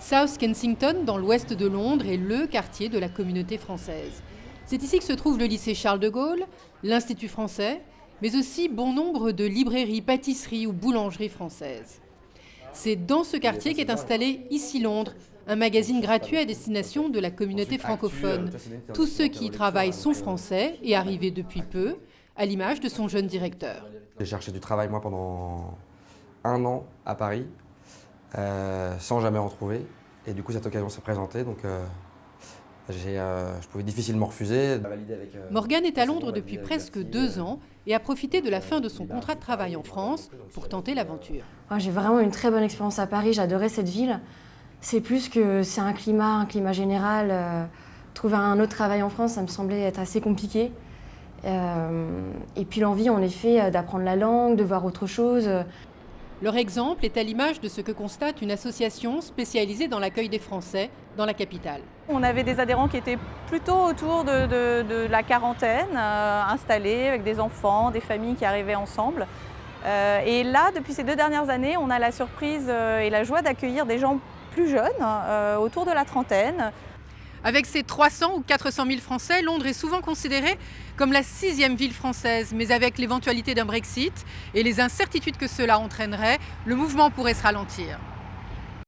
South Kensington, dans l'ouest de Londres, est le quartier de la communauté française. C'est ici que se trouve le lycée Charles de Gaulle, l'Institut français, mais aussi bon nombre de librairies, pâtisseries ou boulangeries françaises. C'est dans ce quartier qu'est installé Ici Londres, un magazine gratuit à destination de la communauté francophone. Tous ceux qui y travaillent sont français et arrivés depuis peu, à l'image de son jeune directeur. J'ai cherché du travail moi pendant 1 an à Paris, sans jamais en trouver. Et du coup cette occasion s'est présentée, donc je pouvais difficilement refuser. Morgane est à Londres depuis presque 2 ans et a profité de la fin de son contrat de travail en France pour tenter l'aventure. J'ai vraiment une très bonne expérience à Paris, j'adorais cette ville. C'est plus que c'est un climat général. Trouver un autre travail en France, ça me semblait être assez compliqué. Et puis l'envie, en effet, d'apprendre la langue, de voir autre chose. Leur exemple est à l'image de ce que constate une association spécialisée dans l'accueil des Français dans la capitale. On avait des adhérents qui étaient plutôt autour de la quarantaine, installés avec des enfants, des familles qui arrivaient ensemble. Et là, depuis ces 2 dernières années, on a la surprise et la joie d'accueillir des gens plus jeunes, autour de la trentaine. Avec ses 300 ou 400 000 Français, Londres est souvent considérée comme la 6e ville française. Mais avec l'éventualité d'un Brexit et les incertitudes que cela entraînerait, le mouvement pourrait se ralentir.